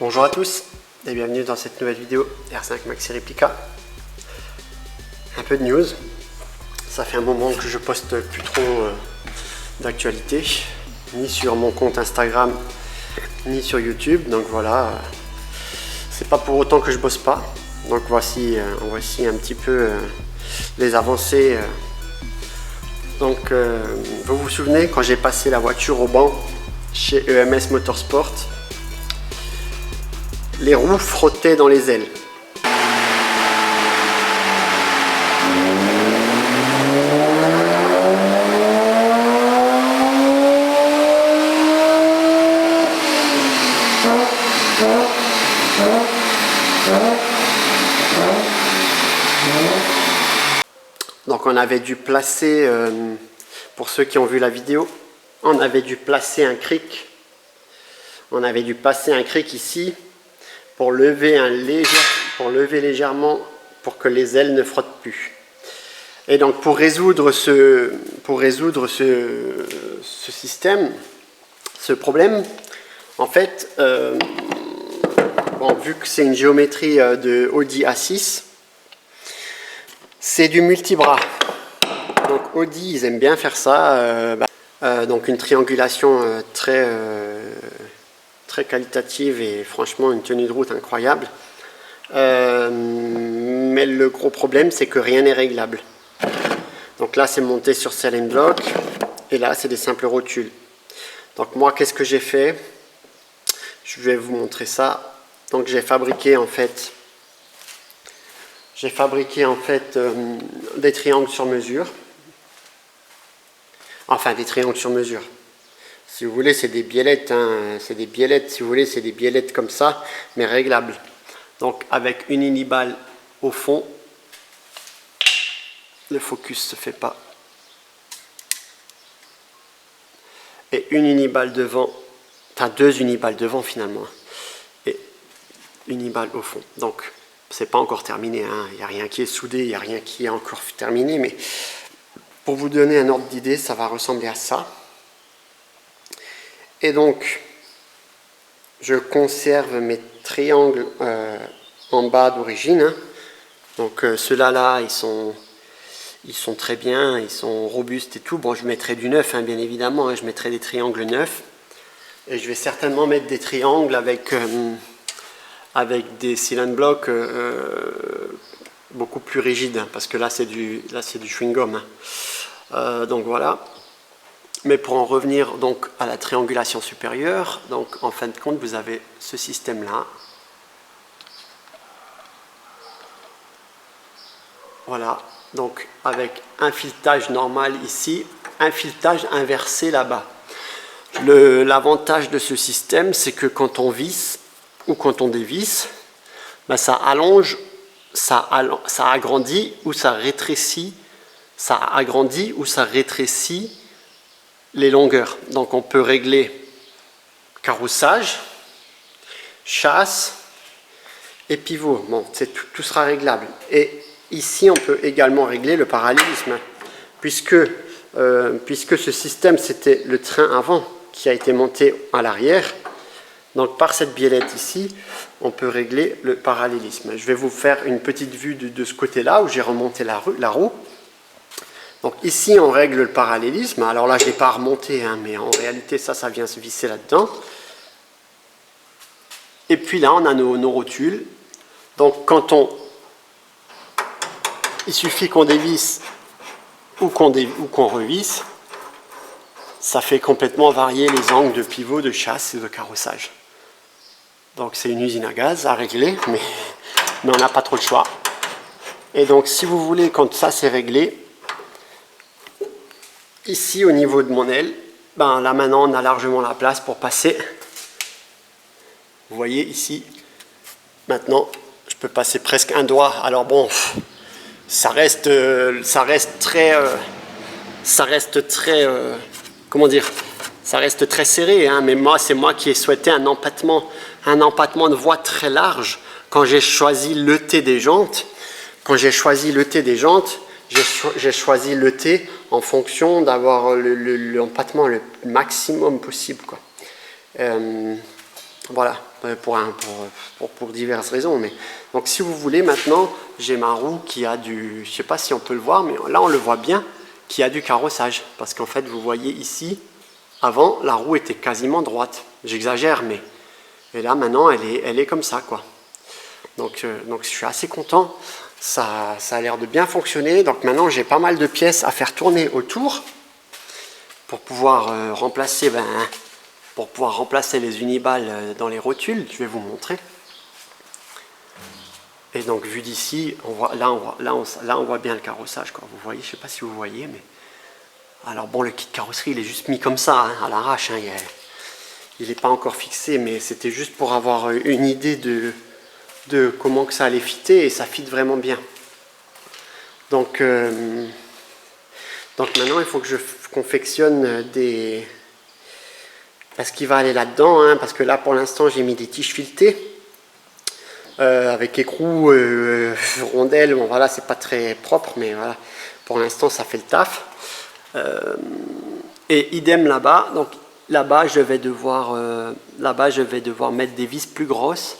Bonjour à tous et bienvenue dans cette nouvelle vidéo R5 Maxi Replica. Un peu de news. Ça fait un moment que je poste plus trop d'actualité, ni sur mon compte Instagram, ni sur YouTube. Donc voilà, c'est pas pour autant que je bosse pas. Donc voici un petit peu les avancées. Donc vous vous souvenez quand j'ai passé la voiture au banc chez EMS Motorsport, les roues frottaient dans les ailes. Donc on avait dû placer, pour ceux qui ont vu la vidéo, on avait dû placer un cric. On avait dû passer un cric ici pour lever légèrement pour que les ailes ne frottent plus. Et donc pour résoudre ce système, ce problème, en fait, vu que c'est une géométrie de Audi A6, c'est du multibras. Donc Audi, ils aiment bien faire ça. Donc une triangulation très qualitative et franchement une tenue de route incroyable. Mais le gros problème, c'est que rien n'est réglable. Donc là, c'est monté sur Selling Block et là, c'est des simples rotules. Donc moi, qu'est-ce que j'ai fait? Je vais vous montrer ça. Donc j'ai fabriqué en fait des triangles sur mesure. Enfin, des triangles sur mesure. Si vous voulez, c'est des biellettes, hein. C'est des biellettes, si vous voulez, c'est des biellettes comme ça, mais réglables. Donc avec une uniballe au fond, le focus se fait pas. Et une uniballe devant, enfin deux uniballes devant finalement, et une uniballe au fond. Donc c'est pas encore terminé, hein. Il n'y a rien qui est soudé, il n'y a rien qui est encore terminé, mais pour vous donner un ordre d'idée, ça va ressembler à ça. Et donc, je conserve mes triangles en bas d'origine. Hein. Donc ceux-là, ils sont très bien, ils sont robustes et tout. Bon, je mettrai du neuf, hein, bien évidemment. Hein, je mettrai des triangles neufs. Et je vais certainement mettre des triangles avec des cylinder blocks beaucoup plus rigides. Hein, parce que là, c'est du chewing-gum. Hein. Donc voilà. Mais pour en revenir donc à la triangulation supérieure, donc en fin de compte, vous avez ce système-là. Voilà, donc avec un filetage normal ici, un filetage inversé là-bas. L'avantage de ce système, c'est que quand on visse ou quand on dévisse, ben ça allonge, ça agrandit ou ça rétrécit, les longueurs. Donc on peut régler carrossage, chasse et pivot. Bon, tout sera réglable. Et ici, on peut également régler le parallélisme, puisque ce système, c'était le train avant qui a été monté à l'arrière. Donc par cette biellette ici, on peut régler le parallélisme. Je vais vous faire une petite vue de ce côté-là, où j'ai remonté la roue. Donc ici, on règle le parallélisme. Alors là, je ne l'ai pas remonté, hein, mais en réalité, ça vient se visser là-dedans. Et puis là, on a nos rotules. Donc il suffit qu'on dévisse ou qu'on revisse, ça fait complètement varier les angles de pivot, de chasse et de carrossage. Donc c'est une usine à gaz à régler, mais on n'a pas trop le choix. Et donc si vous voulez, quand ça c'est réglé, ici au niveau de mon aile, ben là maintenant on a largement la place pour passer. Vous voyez ici, maintenant je peux passer presque un doigt. Alors bon, ça reste très serré, hein, mais moi c'est moi qui ai souhaité un empattement de voie très large quand j'ai choisi le T des jantes. J'ai choisi le T en fonction d'avoir l'empattement le maximum possible, quoi. Voilà, pour diverses raisons. Mais, donc si vous voulez, maintenant, j'ai ma roue qui a du... Je ne sais pas si on peut le voir, mais là on le voit bien, qui a du carrossage. Parce qu'en fait, vous voyez ici, avant, la roue était quasiment droite. J'exagère, mais... Et là, maintenant, elle est comme ça, quoi. Donc je suis assez content. Ça a l'air de bien fonctionner. Donc maintenant, j'ai pas mal de pièces à faire tourner autour pour pouvoir remplacer les uniballes dans les rotules. Je vais vous montrer. Et donc, vu d'ici, on voit bien le carrossage, quoi. Vous voyez, je ne sais pas si vous voyez, mais... Alors bon, le kit carrosserie, il est juste mis comme ça, hein, à l'arrache. Hein, il n'est pas encore fixé, mais c'était juste pour avoir une idée de comment que ça allait fitter, et ça fit vraiment bien. Donc maintenant, il faut que je confectionne ce qui va aller là-dedans, hein, parce que là, pour l'instant, j'ai mis des tiges filetées avec écrou, rondelles. Bon, voilà, c'est pas très propre, mais voilà, pour l'instant, ça fait le taf. Et idem là-bas. Donc là-bas, je vais devoir mettre des vis plus grosses,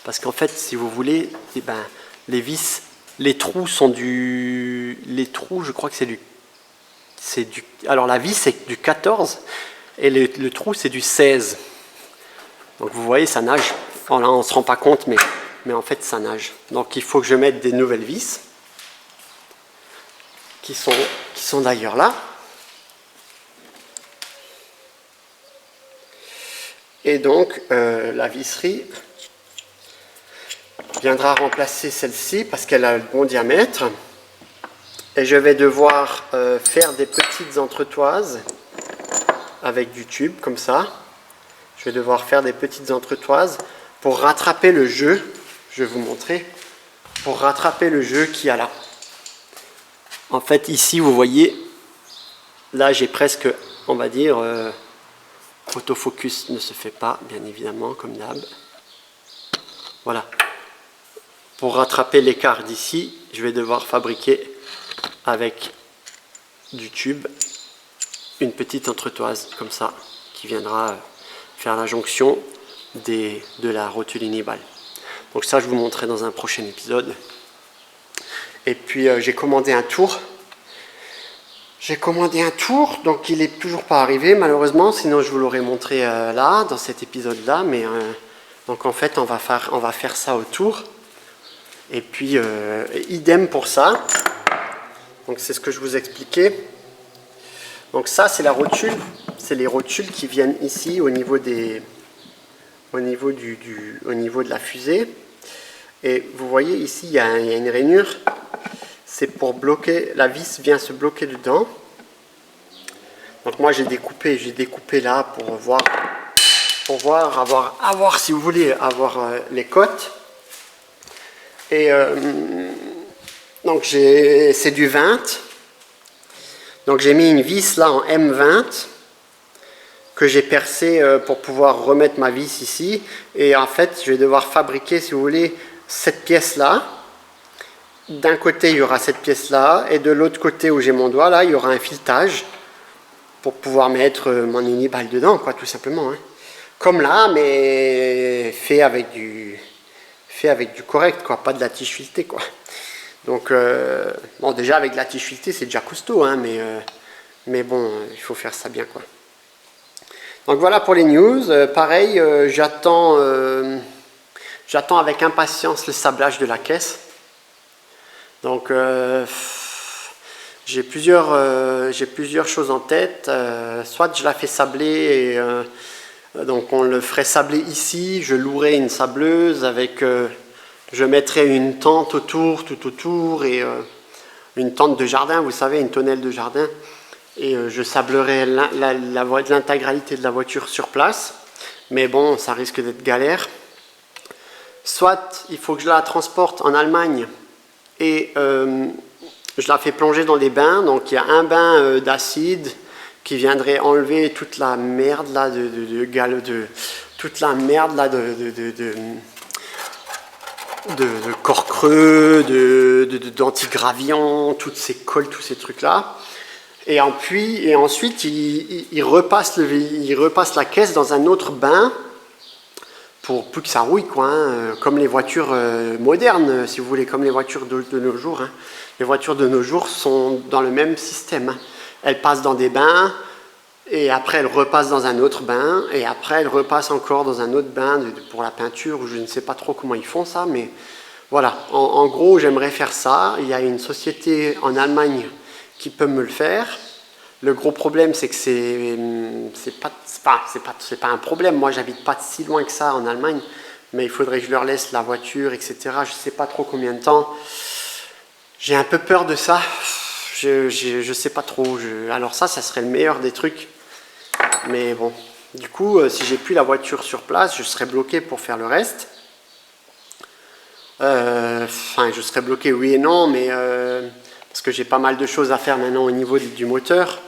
parce qu'en fait, si vous voulez, eh ben, les trous sont les trous, je crois que alors la vis c'est du 14 et le trou c'est du 16. Donc vous voyez, ça nage. Bon, là, on ne se rend pas compte, mais en fait, ça nage. Donc il faut que je mette des nouvelles vis qui sont d'ailleurs là. Et donc, la visserie viendra remplacer celle-ci parce qu'elle a le bon diamètre. Et je vais devoir faire des petites entretoises avec du tube, comme ça. Je vais devoir faire des petites entretoises pour rattraper le jeu. Je vais vous montrer. Pour rattraper le jeu qu'il y a là. En fait, ici, vous voyez, là, j'ai presque, on va dire... Autofocus ne se fait pas, bien évidemment, comme d'hab. Voilà. Pour rattraper l'écart d'ici, je vais devoir fabriquer avec du tube une petite entretoise, comme ça, qui viendra faire la jonction de la rotule inibale. Donc ça, je vous montrerai dans un prochain épisode. Et puis, j'ai commandé un tour. Donc il n'est toujours pas arrivé malheureusement, sinon je vous l'aurais montré là, dans cet épisode-là, mais donc en fait on va faire ça au tour, et puis idem pour ça, donc c'est ce que je vous expliquais. Donc ça c'est la rotule, c'est les rotules qui viennent ici au niveau de la fusée, et vous voyez ici il y a une rainure. C'est pour bloquer, la vis vient se bloquer dedans. Donc moi j'ai découpé là pour voir si vous voulez avoir les cotes. Et donc c'est du 20. Donc j'ai mis une vis là en M20 que j'ai percé pour pouvoir remettre ma vis ici. Et en fait je vais devoir fabriquer, si vous voulez, cette pièce là. D'un côté, il y aura cette pièce-là, et de l'autre côté où j'ai mon doigt, là, il y aura un filetage pour pouvoir mettre mon uniballe dedans, quoi, tout simplement. Hein. Comme là, mais fait avec du correct, quoi, pas de la tige filetée, quoi. Donc, bon, déjà, avec de la tige filetée, c'est déjà costaud, hein, mais bon, il faut faire ça bien, quoi. Donc, voilà pour les news. Pareil, j'attends avec impatience le sablage de la caisse. Donc j'ai plusieurs choses en tête. Soit je la fais sabler, donc on le ferait sabler ici, je louerais une sableuse avec, je mettrais une tente tout autour, et une tente de jardin, vous savez, une tonnelle de jardin, et je sablerais l'intégralité de la voiture sur place, mais bon, ça risque d'être galère. Soit il faut que je la transporte en Allemagne, et je la fais plonger dans des bains. Donc il y a un bain d'acide qui viendrait enlever toute la merde là de corps creux, d'antigravillon, toutes ces colles, tous ces trucs là. Et ensuite il repasse la caisse dans un autre bain pour plus que ça rouille, quoi, hein, comme les voitures modernes, si vous voulez, comme les voitures de nos jours. Hein. Les voitures de nos jours sont dans le même système. Hein. Elles passent dans des bains, et après elles repassent dans un autre bain, et après elles repassent encore dans un autre bain pour la peinture, ou je ne sais pas trop comment ils font ça, mais voilà. En gros, j'aimerais faire ça. Il y a une société en Allemagne qui peut me le faire. Le gros problème, c'est que c'est pas un problème. Moi, j'habite pas si loin que ça en Allemagne, mais il faudrait que je leur laisse la voiture, etc. Je sais pas trop combien de temps. J'ai un peu peur de ça. Je sais pas trop. Alors ça serait le meilleur des trucs. Mais bon, du coup, si j'ai plus la voiture sur place, je serais bloqué pour faire le reste. Enfin, je serais bloqué, oui et non, mais parce que j'ai pas mal de choses à faire maintenant au niveau du moteur.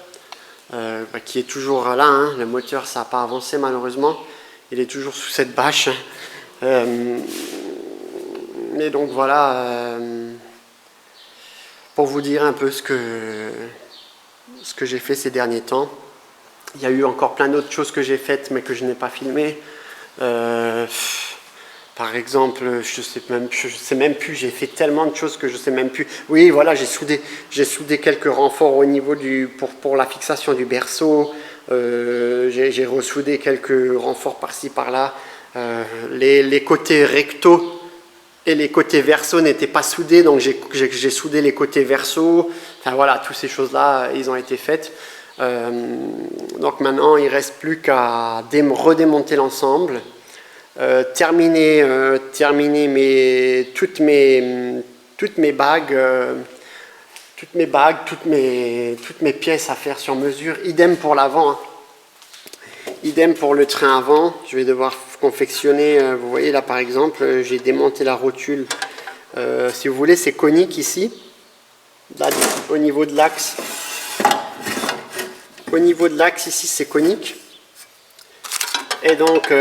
Qui est toujours là, hein. Le moteur ça n'a pas avancé malheureusement, il est toujours sous cette bâche. Mais donc voilà, pour vous dire un peu ce que j'ai fait ces derniers temps. Il y a eu encore plein d'autres choses que j'ai faites mais que je n'ai pas filmées. Par exemple, je sais même plus, j'ai fait tellement de choses que je sais même plus. Oui, voilà, j'ai soudé quelques renforts au niveau pour la fixation du berceau. J'ai ressoudé quelques renforts par-ci par-là. Les côtés recto et les côtés verso n'étaient pas soudés, donc j'ai soudé les côtés verso. Enfin voilà, toutes ces choses-là, ils ont été faites. Donc maintenant, il ne reste plus qu'à redémonter l'ensemble. Terminer toutes mes bagues, toutes mes pièces à faire sur mesure. Idem pour l'avant, hein. Idem pour le train avant. Je vais devoir confectionner. Vous voyez là par exemple, j'ai démonté la rotule. Si vous voulez, c'est conique ici, là, au niveau de l'axe. Au niveau de l'axe ici, c'est conique. Et donc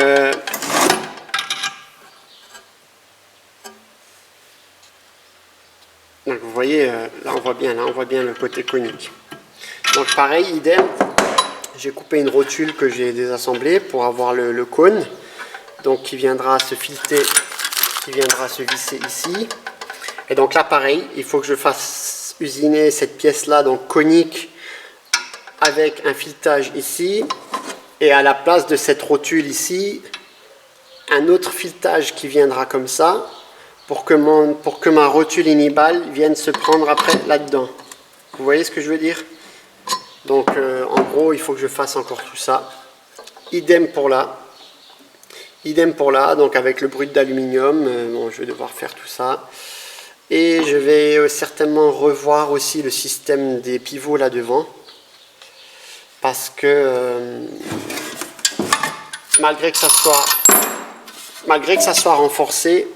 donc vous voyez, là on voit bien le côté conique. Donc pareil, idem, j'ai coupé une rotule que j'ai désassemblée pour avoir le cône, donc qui viendra se fileter, qui viendra se visser ici. Et donc là pareil, il faut que je fasse usiner cette pièce là, donc conique, avec un filetage ici, et à la place de cette rotule ici, un autre filetage qui viendra comme ça, pour que ma rotule inhibale vienne se prendre après là-dedans. Vous voyez ce que je veux dire? Donc en gros, il faut que je fasse encore tout ça. Idem pour là. Idem pour là, donc avec le brut d'aluminium, bon, je vais devoir faire tout ça. Et je vais certainement revoir aussi le système des pivots là devant. Parce que malgré que ça soit renforcé,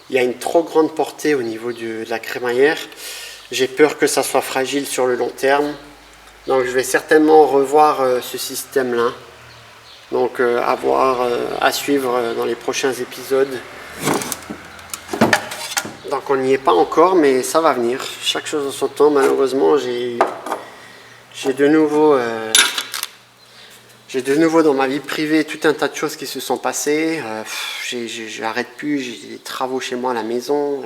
il y a une trop grande portée au niveau de la crémaillère. J'ai peur que ça soit fragile sur le long terme. Donc je vais certainement revoir ce système-là. Donc à suivre dans les prochains épisodes. Donc on n'y est pas encore, mais ça va venir. Chaque chose en son temps. Malheureusement, j'ai de nouveau dans ma vie privée tout un tas de choses qui se sont passées. J'arrête plus, j'ai des travaux chez moi à la maison.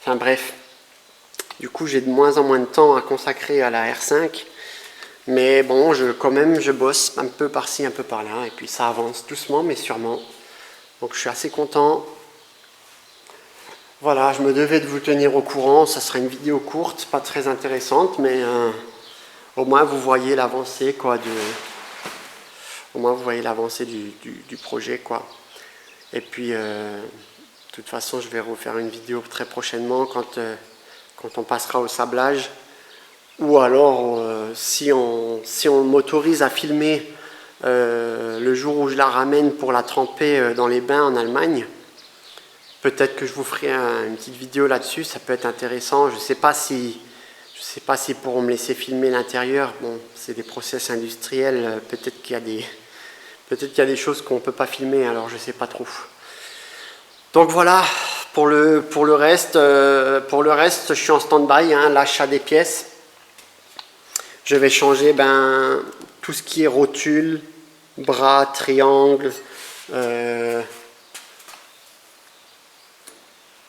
Enfin bref. Du coup, j'ai de moins en moins de temps à consacrer à la R5. Mais bon, quand même, je bosse un peu par-ci, un peu par-là. Et puis ça avance doucement, mais sûrement. Donc je suis assez content. Voilà, je me devais de vous tenir au courant. Ça sera une vidéo courte, pas très intéressante, mais au moins vous voyez l'avancée, quoi, au moins vous voyez l'avancée du projet, quoi. Et puis, de toute façon, je vais refaire une vidéo très prochainement quand on passera au sablage. Ou alors, si on m'autorise à filmer le jour où je la ramène pour la tremper dans les bains en Allemagne, peut-être que je vous ferai une petite vidéo là-dessus, ça peut être intéressant. Je ne sais pas s'ils pourront me laisser filmer l'intérieur. Bon, c'est des process industriels, peut-être qu'il y a des choses qu'on ne peut pas filmer, alors je ne sais pas trop. Donc voilà, pour le reste, je suis en stand-by, hein, l'achat des pièces. Je vais changer tout ce qui est rotule, bras, triangle,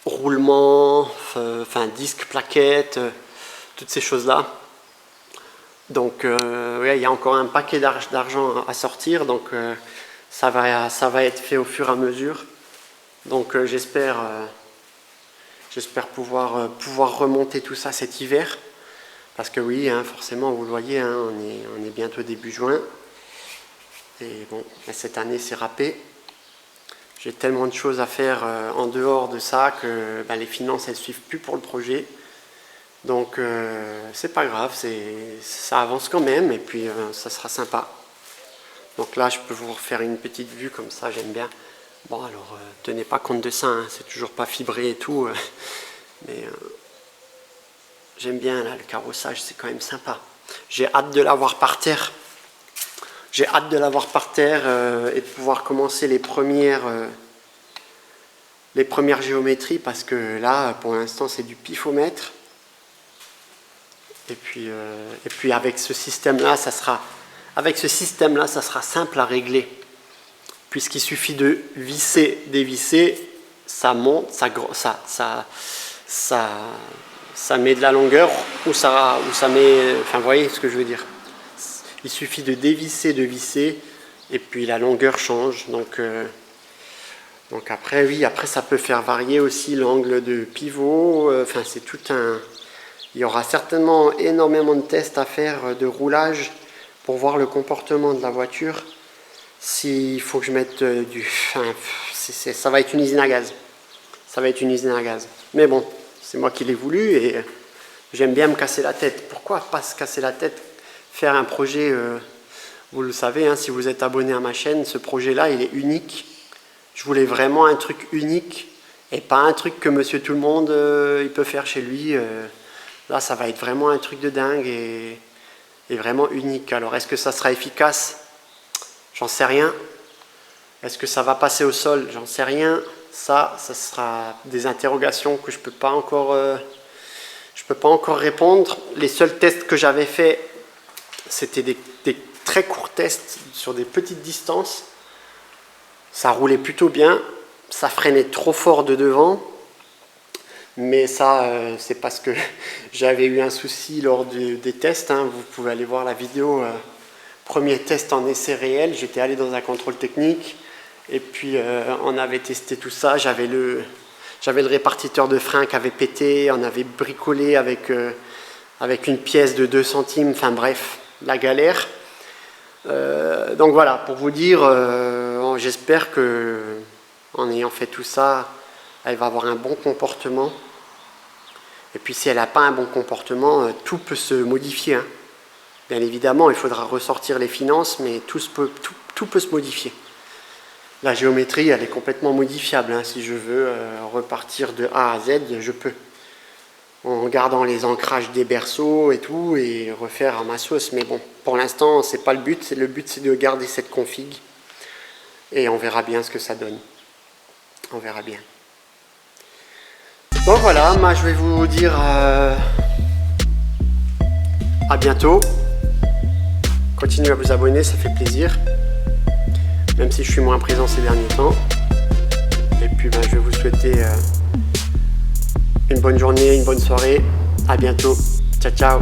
roulement, enfin disque, plaquette, toutes ces choses-là. Donc ouais, il y a encore un paquet d'argent à sortir, donc ça va être fait au fur et à mesure. Donc j'espère pouvoir remonter tout ça cet hiver. Parce que oui, hein, forcément, vous le voyez, hein, on est bientôt début juin. Et bon, cette année, c'est râpé. J'ai tellement de choses à faire en dehors de ça que les finances, elles ne suivent plus pour le projet. Donc, c'est pas grave, ça avance quand même, et puis ça sera sympa. Donc là, je peux vous refaire une petite vue comme ça, j'aime bien. Bon, alors, tenez pas compte de ça, hein, c'est toujours pas fibré et tout, mais j'aime bien, là, le carrossage, c'est quand même sympa. J'ai hâte de l'avoir par terre. J'ai hâte de l'avoir par terre et de pouvoir commencer les premières géométries, parce que là, pour l'instant, c'est du pifomètre. Et puis avec ce système-là, ça sera simple à régler, puisqu'il suffit de visser, dévisser, ça monte, ça met de la longueur ou ça met, enfin vous voyez ce que je veux dire. Il suffit de dévisser, de visser, et puis la longueur change. Donc après, oui, après ça peut faire varier aussi l'angle de pivot. Enfin, c'est tout un... Il y aura certainement énormément de tests à faire de roulage pour voir le comportement de la voiture. S'il faut que je mette ça va être une usine à gaz. Ça va être une usine à gaz. Mais bon, c'est moi qui l'ai voulu et j'aime bien me casser la tête. Pourquoi pas se casser la tête? Faire un projet, vous le savez, hein, si vous êtes abonné à ma chaîne, ce projet-là, il est unique. Je voulais vraiment un truc unique et pas un truc que monsieur tout le monde il peut faire chez lui. Là, ça va être vraiment un truc de dingue et vraiment unique. Alors, est-ce que ça sera efficace? J'en sais rien. Est-ce que ça va passer au sol? J'en sais rien. Ça sera des interrogations que je peux pas encore répondre. Les seuls tests que j'avais faits, c'était des très courts tests sur des petites distances. Ça roulait plutôt bien. Ça freinait trop fort de devant. Mais ça, c'est parce que j'avais eu un souci lors des tests. Hein. Vous pouvez aller voir la vidéo. Premier test en essai réel. J'étais allé dans un contrôle technique. Et puis, on avait testé tout ça. J'avais le répartiteur de frein qui avait pété. On avait bricolé avec une pièce de 2 centimes. Enfin bref, la galère. Donc voilà, pour vous dire, j'espère que en ayant fait tout ça, elle va avoir un bon comportement. Et puis si elle n'a pas un bon comportement, tout peut se modifier. Hein. Bien évidemment, il faudra ressortir les finances, mais tout peut se modifier. La géométrie, elle est complètement modifiable. Hein. Si je veux repartir de A à Z, je peux. En gardant les ancrages des berceaux et tout, et refaire à ma sauce. Mais bon, pour l'instant, c'est pas le but. Le but, c'est de garder cette config. Et on verra bien ce que ça donne. On verra bien. Bon voilà, moi je vais vous dire à bientôt. Continuez à vous abonner, ça fait plaisir. Même si je suis moins présent ces derniers temps. Et puis je vais vous souhaiter une bonne journée, une bonne soirée. À bientôt. Ciao, ciao.